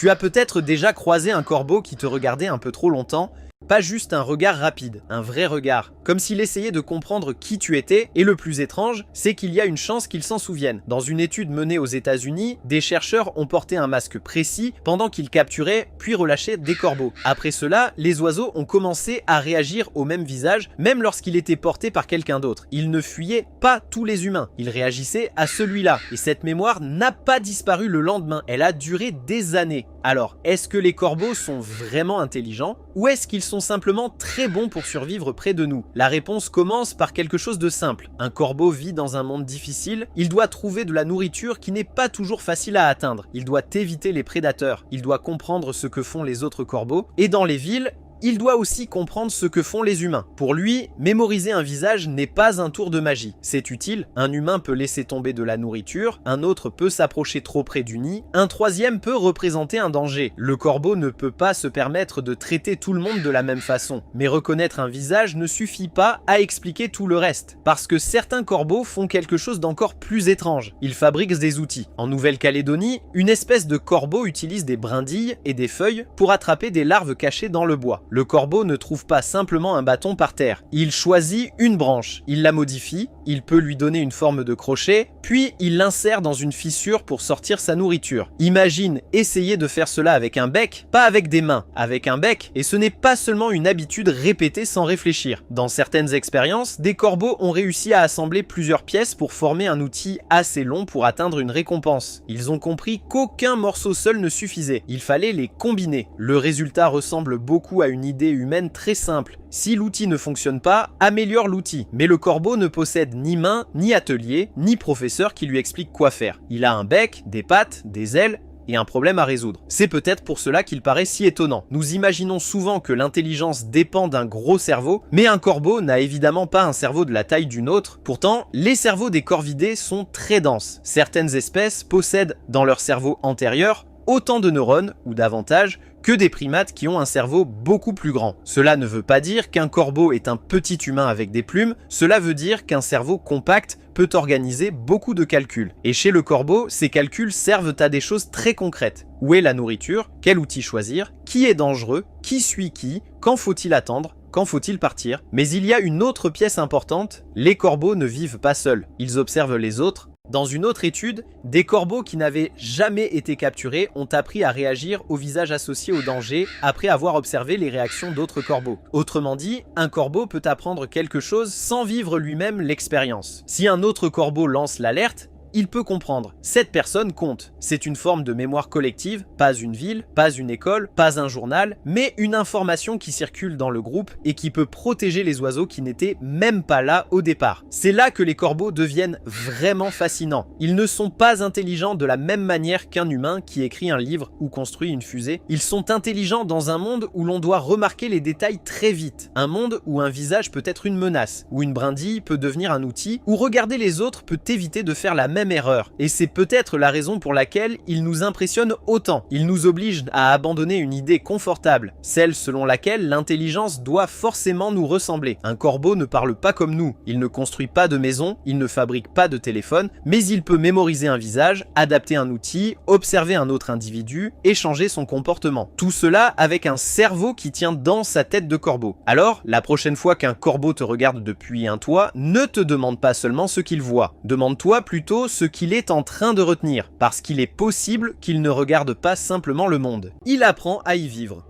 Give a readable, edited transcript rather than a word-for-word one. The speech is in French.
Tu as peut-être déjà croisé un corbeau qui te regardait un peu trop longtemps. Pas juste un regard rapide, un vrai regard, comme s'il essayait de comprendre qui tu étais, et le plus étrange, c'est qu'il y a une chance qu'il s'en souvienne. Dans une étude menée aux États-Unis, des chercheurs ont porté un masque précis pendant qu'ils capturaient puis relâchaient des corbeaux. Après cela, les oiseaux ont commencé à réagir au même visage, même lorsqu'il était porté par quelqu'un d'autre. Ils ne fuyaient pas tous les humains, ils réagissaient à celui-là, et cette mémoire n'a pas disparu le lendemain, elle a duré des années. Alors, est-ce que les corbeaux sont vraiment intelligents, ou est-ce qu'ils sont simplement très bons pour survivre près de nous? La réponse commence par quelque chose de simple. Un corbeau vit dans un monde difficile, il doit trouver de la nourriture qui n'est pas toujours facile à atteindre, il doit éviter les prédateurs, il doit comprendre ce que font les autres corbeaux, et dans les villes, il doit aussi comprendre ce que font les humains. Pour lui, mémoriser un visage n'est pas un tour de magie. C'est utile, un humain peut laisser tomber de la nourriture, un autre peut s'approcher trop près du nid, un troisième peut représenter un danger. Le corbeau ne peut pas se permettre de traiter tout le monde de la même façon. Mais reconnaître un visage ne suffit pas à expliquer tout le reste. Parce que certains corbeaux font quelque chose d'encore plus étrange. Ils fabriquent des outils. En Nouvelle-Calédonie, une espèce de corbeau utilise des brindilles et des feuilles pour attraper des larves cachées dans le bois. Le corbeau ne trouve pas simplement un bâton par terre, il choisit une branche, il la modifie, il peut lui donner une forme de crochet, puis il l'insère dans une fissure pour sortir sa nourriture. Imagine essayer de faire cela avec un bec, pas avec des mains, avec un bec, et ce n'est pas seulement une habitude répétée sans réfléchir. Dans certaines expériences, des corbeaux ont réussi à assembler plusieurs pièces pour former un outil assez long pour atteindre une récompense. Ils ont compris qu'aucun morceau seul ne suffisait, il fallait les combiner. Le résultat ressemble beaucoup à une idée humaine très simple. Si l'outil ne fonctionne pas, améliore l'outil. Mais le corbeau ne possède ni main, ni atelier, ni professeur qui lui explique quoi faire. Il a un bec, des pattes, des ailes, et un problème à résoudre. C'est peut-être pour cela qu'il paraît si étonnant. Nous imaginons souvent que l'intelligence dépend d'un gros cerveau, mais un corbeau n'a évidemment pas un cerveau de la taille d'une autre. Pourtant, les cerveaux des corvidés sont très denses. Certaines espèces possèdent dans leur cerveau antérieur autant de neurones, ou davantage, que des primates qui ont un cerveau beaucoup plus grand. Cela ne veut pas dire qu'un corbeau est un petit humain avec des plumes, cela veut dire qu'un cerveau compact peut organiser beaucoup de calculs. Et chez le corbeau, ces calculs servent à des choses très concrètes. Où est la nourriture? Quel outil choisir? Qui est dangereux? Qui suit qui? Quand faut-il attendre? Quand faut-il partir? Mais il y a une autre pièce importante, les corbeaux ne vivent pas seuls, ils observent les autres. Dans une autre étude, des corbeaux qui n'avaient jamais été capturés ont appris à réagir au visage associé au danger après avoir observé les réactions d'autres corbeaux. Autrement dit, un corbeau peut apprendre quelque chose sans vivre lui-même l'expérience. Si un autre corbeau lance l'alerte, il peut comprendre. Cette personne compte. C'est une forme de mémoire collective, pas une ville, pas une école, pas un journal, mais une information qui circule dans le groupe et qui peut protéger les oiseaux qui n'étaient même pas là au départ. C'est là que les corbeaux deviennent vraiment fascinants. Ils ne sont pas intelligents de la même manière qu'un humain qui écrit un livre ou construit une fusée. Ils sont intelligents dans un monde où l'on doit remarquer les détails très vite. Un monde où un visage peut être une menace, où une brindille peut devenir un outil, où regarder les autres peut éviter de faire la même erreur. Et c'est peut-être la raison pour laquelle il nous impressionne autant. Il nous oblige à abandonner une idée confortable, celle selon laquelle l'intelligence doit forcément nous ressembler. Un corbeau ne parle pas comme nous, il ne construit pas de maison, il ne fabrique pas de téléphone, mais il peut mémoriser un visage, adapter un outil, observer un autre individu et changer son comportement. Tout cela avec un cerveau qui tient dans sa tête de corbeau. Alors, la prochaine fois qu'un corbeau te regarde depuis un toit, ne te demande pas seulement ce qu'il voit, demande-toi plutôt ce qu'il est en train de retenir, parce qu'il est possible qu'il ne regarde pas simplement le monde. Il apprend à y vivre.